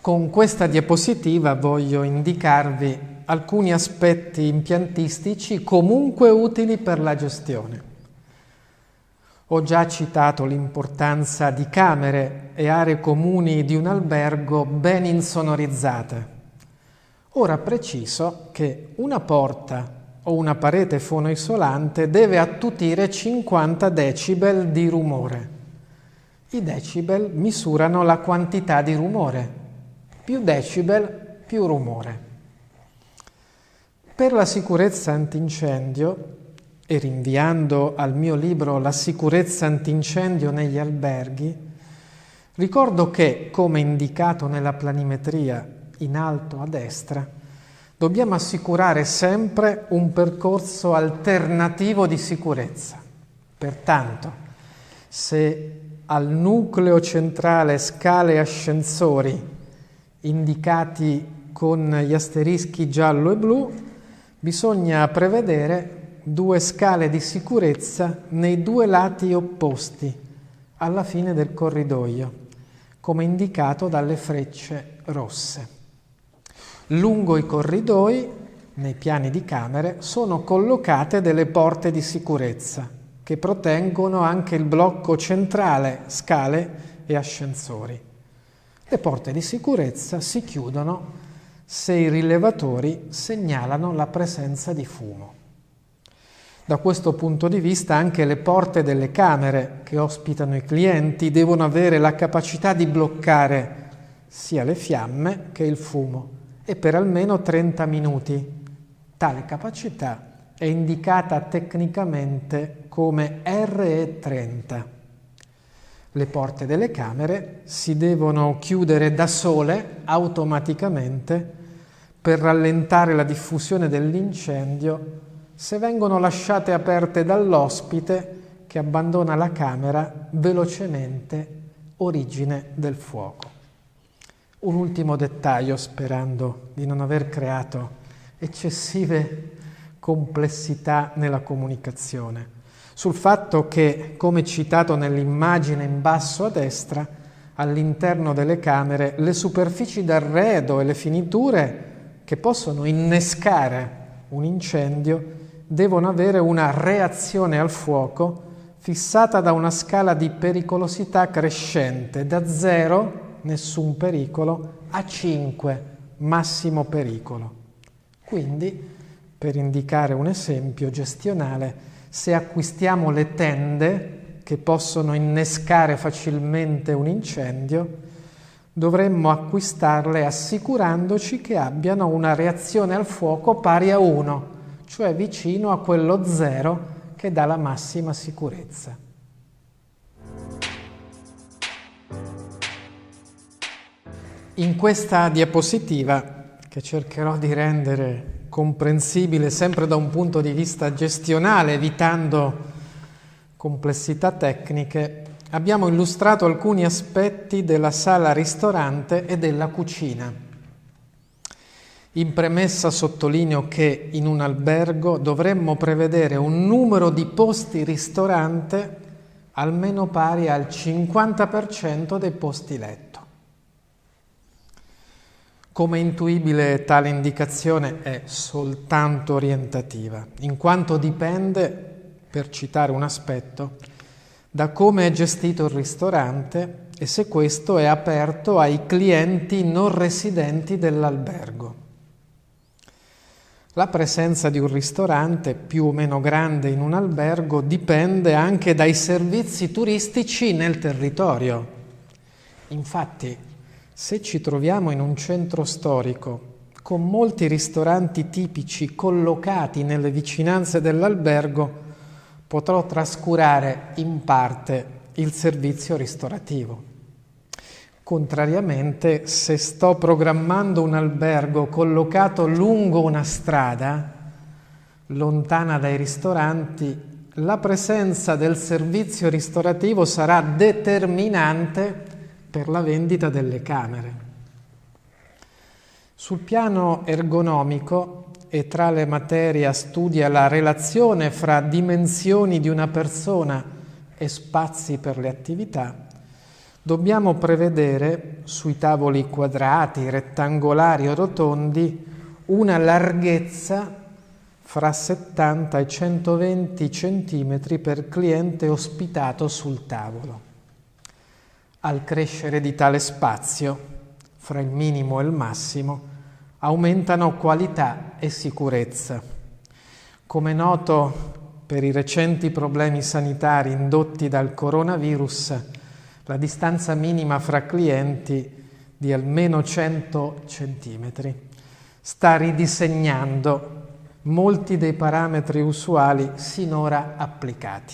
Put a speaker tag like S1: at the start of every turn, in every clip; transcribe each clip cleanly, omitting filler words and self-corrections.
S1: Con questa diapositiva voglio indicarvi alcuni aspetti impiantistici comunque utili per la gestione. Ho già citato l'importanza di camere e aree comuni di un albergo ben insonorizzate. Ora preciso che una porta o una parete fonoisolante deve attutire 50 decibel di rumore. I decibel misurano la quantità di rumore. Più decibel, più rumore. Per la sicurezza antincendio, e rinviando al mio libro La sicurezza antincendio negli alberghi, ricordo che, come indicato nella planimetria in alto a destra, dobbiamo assicurare sempre un percorso alternativo di sicurezza. Pertanto, se al nucleo centrale scale e ascensori indicati con gli asterischi giallo e blu, bisogna prevedere 2 scale di sicurezza nei 2 lati opposti, alla fine del corridoio, come indicato dalle frecce rosse. Lungo i corridoi, nei piani di camere, sono collocate delle porte di sicurezza che proteggono anche il blocco centrale, scale e ascensori. Le porte di sicurezza si chiudono se i rilevatori segnalano la presenza di fumo. Da questo punto di vista anche le porte delle camere che ospitano i clienti devono avere la capacità di bloccare sia le fiamme che il fumo e per almeno 30 minuti. Tale capacità è indicata tecnicamente come RE30. Le porte delle camere si devono chiudere da sole automaticamente per rallentare la diffusione dell'incendio se vengono lasciate aperte dall'ospite che abbandona la camera velocemente, origine del fuoco. Un ultimo dettaglio, sperando di non aver creato eccessive complessità nella comunicazione, sul fatto che, come citato nell'immagine in basso a destra, all'interno delle camere le superfici d'arredo e le finiture che possono innescare un incendio devono avere una reazione al fuoco fissata da una scala di pericolosità crescente, da 0, nessun pericolo, a 5, massimo pericolo. Quindi, per indicare un esempio gestionale, se acquistiamo le tende che possono innescare facilmente un incendio, dovremmo acquistarle assicurandoci che abbiano una reazione al fuoco pari a 1, cioè vicino a quello 0 che dà la massima sicurezza. In questa diapositiva, che cercherò di rendere comprensibile sempre da un punto di vista gestionale, evitando complessità tecniche, abbiamo illustrato alcuni aspetti della sala ristorante e della cucina. In premessa sottolineo che in un albergo dovremmo prevedere un numero di posti ristorante almeno pari al 50% dei posti letto. Come intuibile, tale indicazione è soltanto orientativa, in quanto dipende, per citare un aspetto, da come è gestito il ristorante e se questo è aperto ai clienti non residenti dell'albergo. La presenza di un ristorante più o meno grande in un albergo dipende anche dai servizi turistici nel territorio. Infatti, se ci troviamo in un centro storico con molti ristoranti tipici collocati nelle vicinanze dell'albergo, potrò trascurare in parte il servizio ristorativo. Contrariamente, se sto programmando un albergo collocato lungo una strada, lontana dai ristoranti, la presenza del servizio ristorativo sarà determinante per la vendita delle camere. Sul piano ergonomico e tra le materie studia la relazione fra dimensioni di una persona e spazi per le attività, dobbiamo prevedere sui tavoli quadrati, rettangolari o rotondi una larghezza fra 70 e 120 cm per cliente ospitato sul tavolo. Al crescere di tale spazio, fra il minimo e il massimo, aumentano qualità e sicurezza. Come noto, per i recenti problemi sanitari indotti dal coronavirus, la distanza minima fra clienti di almeno 100 cm sta ridisegnando molti dei parametri usuali sinora applicati.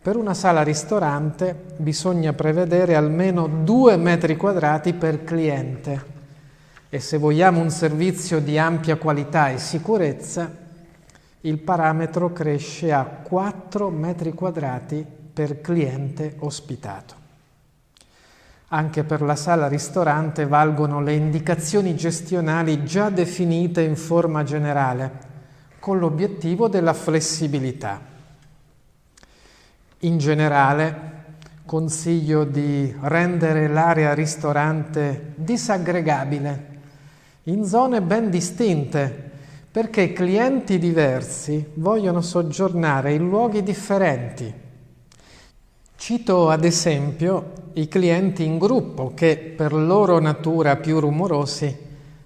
S1: Per una sala ristorante bisogna prevedere almeno 2 metri quadrati per cliente e se vogliamo un servizio di ampia qualità e sicurezza, il parametro cresce a 4 metri quadrati per cliente ospitato. Anche per la sala ristorante valgono le indicazioni gestionali già definite in forma generale, con l'obiettivo della flessibilità. In generale, consiglio di rendere l'area ristorante disaggregabile, in zone ben distinte, perché clienti diversi vogliono soggiornare in luoghi differenti. Cito ad esempio i clienti in gruppo che per loro natura più rumorosi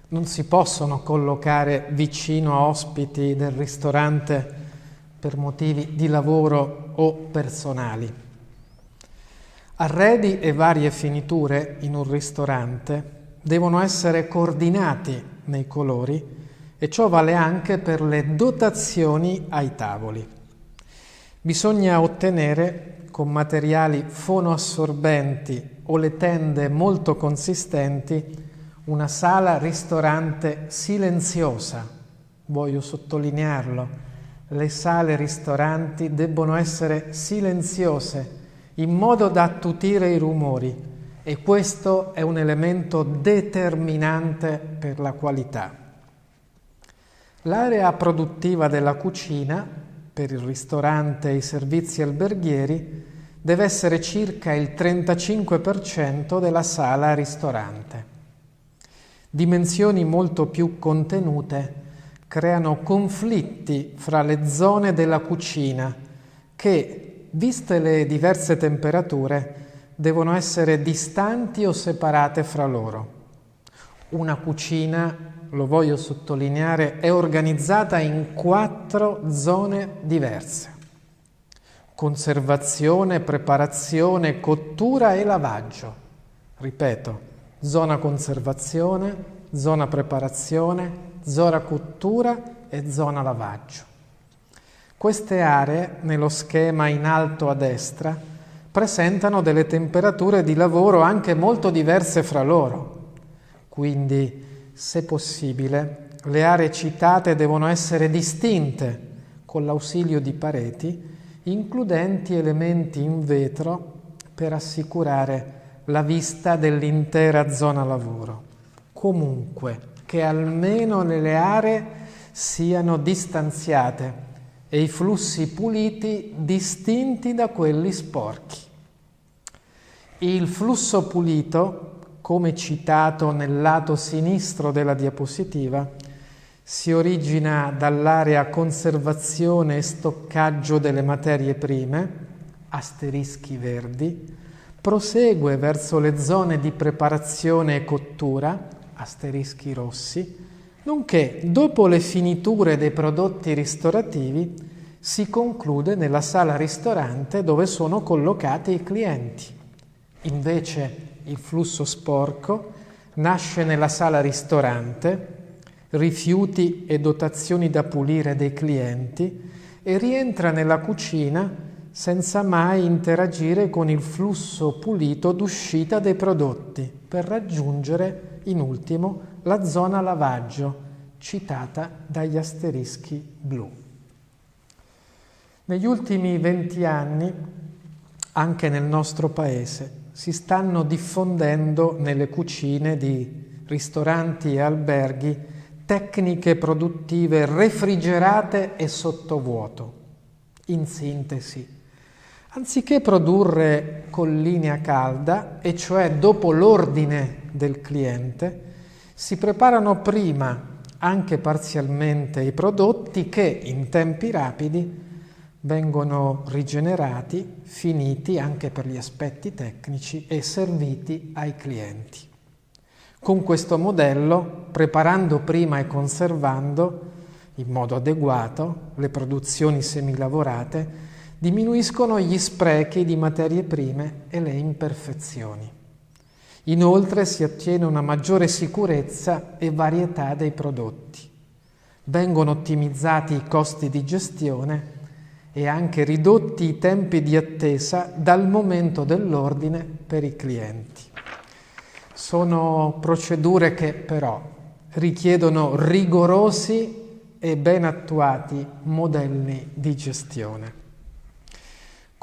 S1: non si possono collocare vicino a ospiti del ristorante per motivi di lavoro o personali. Arredi e varie finiture in un ristorante devono essere coordinati nei colori e ciò vale anche per le dotazioni ai tavoli. Bisogna ottenere con materiali fonoassorbenti o le tende molto consistenti una sala ristorante silenziosa. Voglio sottolinearlo, le sale ristoranti debbono essere silenziose in modo da attutire i rumori e questo è un elemento determinante per la qualità. L'area produttiva della cucina per il ristorante e i servizi alberghieri deve essere circa il 35% della sala ristorante. Dimensioni molto più contenute creano conflitti fra le zone della cucina che, viste le diverse temperature, devono essere distanti o separate fra loro. Una cucina, lo voglio sottolineare, è organizzata in 4 zone diverse: conservazione, preparazione, cottura e lavaggio. Ripeto, zona conservazione, zona preparazione, zona cottura e zona lavaggio. Queste aree, nello schema in alto a destra, presentano delle temperature di lavoro anche molto diverse fra loro. Quindi, se possibile, le aree citate devono essere distinte con l'ausilio di pareti, includenti elementi in vetro per assicurare la vista dell'intera zona lavoro. Comunque, che almeno le aree siano distanziate e i flussi puliti distinti da quelli sporchi. Il flusso pulito, come citato nel lato sinistro della diapositiva, si origina dall'area conservazione e stoccaggio delle materie prime, asterischi verdi, prosegue verso le zone di preparazione e cottura, asterischi rossi, nonché dopo le finiture dei prodotti ristorativi si conclude nella sala ristorante dove sono collocati i clienti. Invece il flusso sporco nasce nella sala ristorante, rifiuti e dotazioni da pulire dei clienti e rientra nella cucina senza mai interagire con il flusso pulito d'uscita dei prodotti per raggiungere in ultimo la zona lavaggio citata dagli asterischi blu. Negli ultimi 20 anni, anche nel nostro paese, si stanno diffondendo nelle cucine di ristoranti e alberghi tecniche produttive refrigerate e sottovuoto. In sintesi, Anziché produrre con linea calda, e cioè dopo l'ordine del cliente, si preparano prima anche parzialmente i prodotti che in tempi rapidi vengono rigenerati, finiti anche per gli aspetti tecnici e serviti ai clienti. Con questo modello, preparando prima e conservando in modo adeguato le produzioni semilavorate, diminuiscono gli sprechi di materie prime e le imperfezioni. Inoltre si ottiene una maggiore sicurezza e varietà dei prodotti. Vengono ottimizzati i costi di gestione e anche ridotti i tempi di attesa dal momento dell'ordine per i clienti. Sono procedure che però richiedono rigorosi e ben attuati modelli di gestione.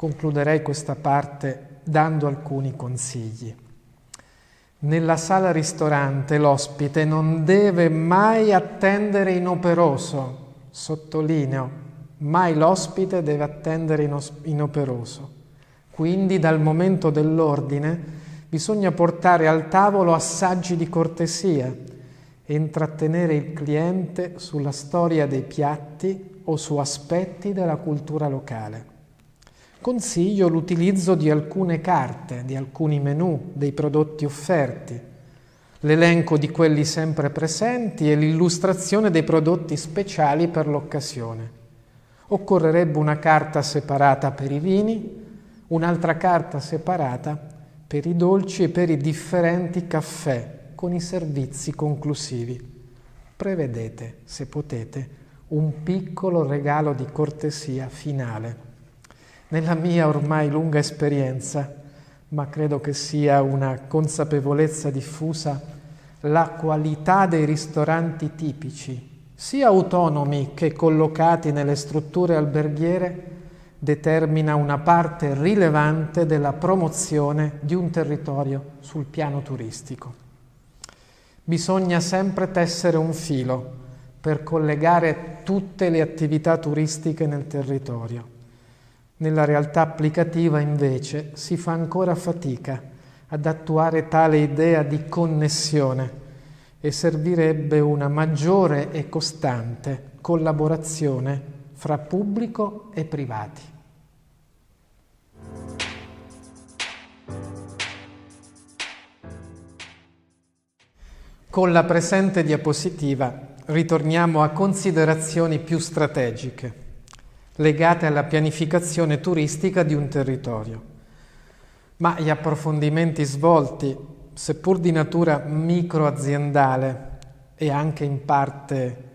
S1: Concluderei questa parte dando alcuni consigli. Nella sala ristorante l'ospite non deve mai attendere inoperoso, sottolineo, mai l'ospite deve attendere inoperoso. Quindi dal momento dell'ordine bisogna portare al tavolo assaggi di cortesia e intrattenere il cliente sulla storia dei piatti o su aspetti della cultura locale. Consiglio l'utilizzo di alcune carte, di alcuni menù, dei prodotti offerti, l'elenco di quelli sempre presenti e l'illustrazione dei prodotti speciali per l'occasione. Occorrerebbe una carta separata per i vini, un'altra carta separata per i dolci e per i differenti caffè con i servizi conclusivi. Prevedete, se potete, un piccolo regalo di cortesia finale. Nella mia ormai lunga esperienza, ma credo che sia una consapevolezza diffusa, la qualità dei ristoranti tipici, sia autonomi che collocati nelle strutture alberghiere, determina una parte rilevante della promozione di un territorio sul piano turistico. Bisogna sempre tessere un filo per collegare tutte le attività turistiche nel territorio. Nella realtà applicativa, invece, si fa ancora fatica ad attuare tale idea di connessione e servirebbe una maggiore e costante collaborazione fra pubblico e privati. Con la presente diapositiva ritorniamo a considerazioni più strategiche, legate alla pianificazione turistica di un territorio. Ma gli approfondimenti svolti, seppur di natura microaziendale e anche in parte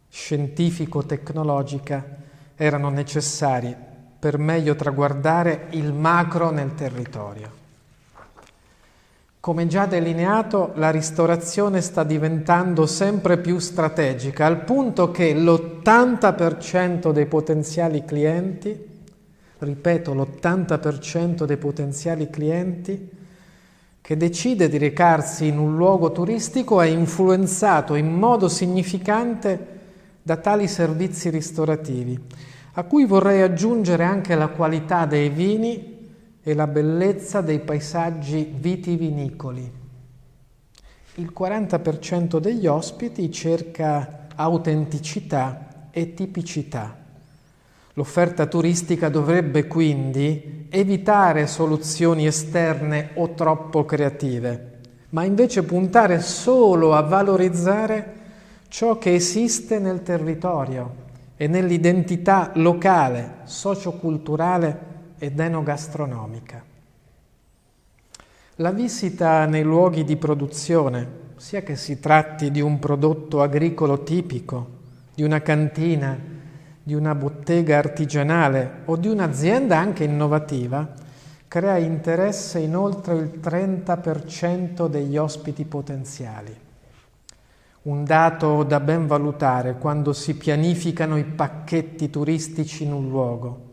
S1: scientifico-tecnologica, erano necessari per meglio traguardare il macro nel territorio. Come già delineato, la ristorazione sta diventando sempre più strategica, al punto che l'80% dei potenziali clienti, ripeto, l'80% dei potenziali clienti che decide di recarsi in un luogo turistico è influenzato in modo significante da tali servizi ristorativi, a cui vorrei aggiungere anche la qualità dei vini e la bellezza dei paesaggi vitivinicoli. Il 40% degli ospiti cerca autenticità e tipicità. L'offerta turistica dovrebbe quindi evitare soluzioni esterne o troppo creative, ma invece puntare solo a valorizzare ciò che esiste nel territorio e nell'identità locale, socioculturale ed enogastronomica. La visita nei luoghi di produzione, sia che si tratti di un prodotto agricolo tipico, di una cantina, di una bottega artigianale o di un'azienda anche innovativa, crea interesse in oltre il 30% degli ospiti potenziali. Un dato da ben valutare quando si pianificano i pacchetti turistici in un luogo.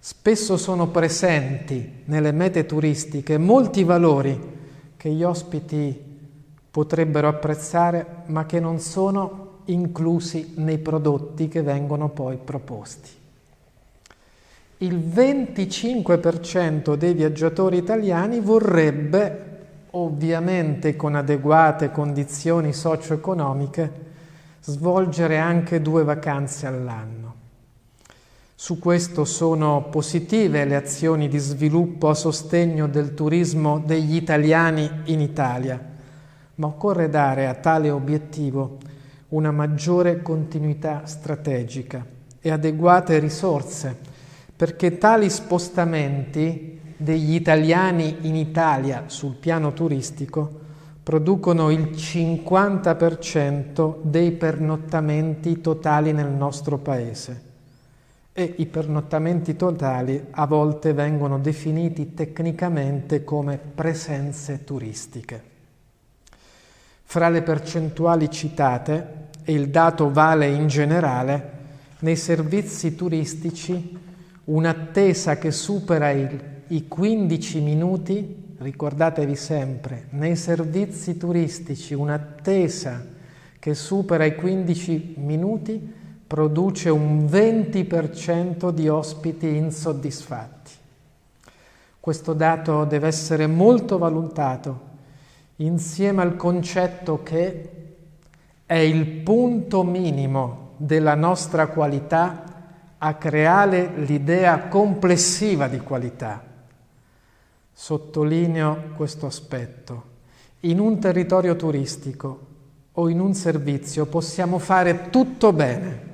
S1: Spesso sono presenti nelle mete turistiche molti valori che gli ospiti potrebbero apprezzare, ma che non sono inclusi nei prodotti che vengono poi proposti. il 25% dei viaggiatori italiani vorrebbe, ovviamente con adeguate condizioni socio-economiche, svolgere anche 2 vacanze all'anno. Su questo sono positive le azioni di sviluppo a sostegno del turismo degli italiani in Italia, ma occorre dare a tale obiettivo una maggiore continuità strategica e adeguate risorse, perché tali spostamenti degli italiani in Italia sul piano turistico producono il 50% dei pernottamenti totali nel nostro Paese. E i pernottamenti totali a volte vengono definiti tecnicamente come presenze turistiche. Fra le percentuali citate, e il dato vale in generale, nei servizi turistici un'attesa che supera i 15 minuti, ricordatevi sempre, nei servizi turistici un'attesa che supera i 15 minuti produce un 20% di ospiti insoddisfatti. Questo dato deve essere molto valutato insieme al concetto che è il punto minimo della nostra qualità a creare l'idea complessiva di qualità. Sottolineo questo aspetto. In un territorio turistico o in un servizio possiamo fare tutto bene,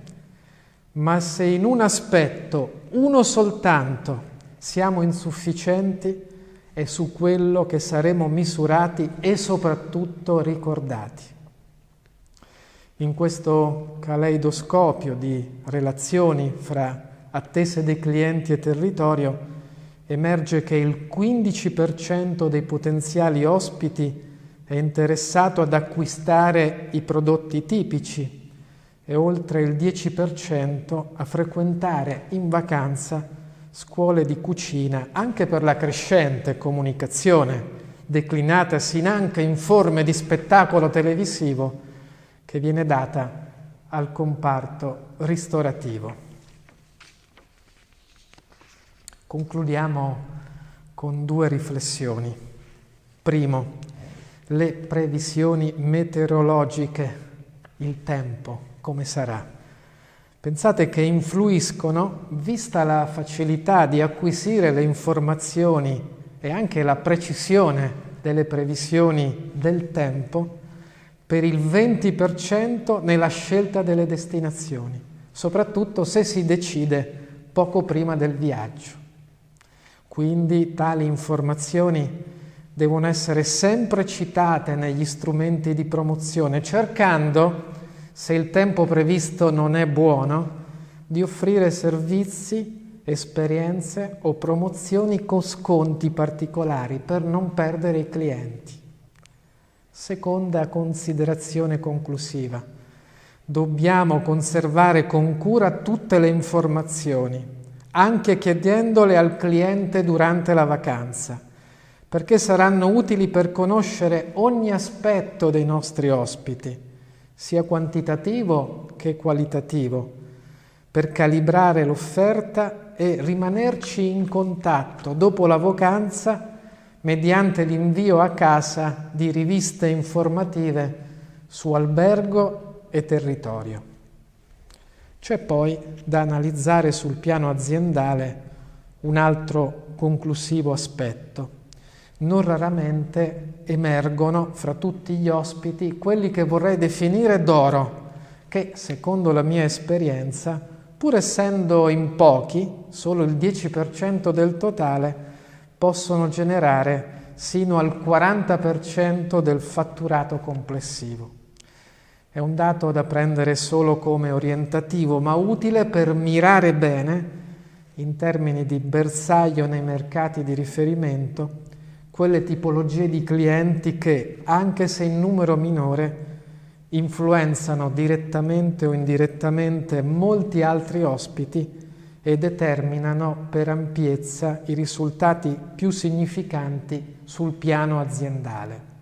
S1: ma se in un aspetto, uno soltanto, siamo insufficienti, è su quello che saremo misurati e soprattutto ricordati. In questo caleidoscopio di relazioni fra attese dei clienti e territorio emerge che il 15% dei potenziali ospiti è interessato ad acquistare i prodotti tipici e oltre il 10% a frequentare in vacanza scuole di cucina, anche per la crescente comunicazione, declinatasi anche in forme di spettacolo televisivo, che viene data al comparto ristorativo. Concludiamo con 2 riflessioni. Primo, le previsioni meteorologiche, il tempo. Come sarà? Pensate che influiscono, vista la facilità di acquisire le informazioni e anche la precisione delle previsioni del tempo, per il 20% nella scelta delle destinazioni, soprattutto se si decide poco prima del viaggio. Quindi tali informazioni devono essere sempre citate negli strumenti di promozione, cercando, se il tempo previsto non è buono, di offrire servizi, esperienze o promozioni con sconti particolari per non perdere i clienti. Seconda considerazione conclusiva. Dobbiamo conservare con cura tutte le informazioni, anche chiedendole al cliente durante la vacanza, perché saranno utili per conoscere ogni aspetto dei nostri ospiti, sia quantitativo che qualitativo, per calibrare l'offerta e rimanerci in contatto dopo la vacanza mediante l'invio a casa di riviste informative su albergo e territorio. C'è poi da analizzare sul piano aziendale un altro conclusivo aspetto. Non raramente emergono fra tutti gli ospiti quelli che vorrei definire d'oro, che secondo la mia esperienza, pur essendo in pochi, solo il 10% del totale, possono generare sino al 40% del fatturato complessivo. È un dato da prendere solo come orientativo, ma utile per mirare bene, in termini di bersaglio nei mercati di riferimento, quelle tipologie di clienti che, anche se in numero minore, influenzano direttamente o indirettamente molti altri ospiti e determinano per ampiezza i risultati più significanti sul piano aziendale.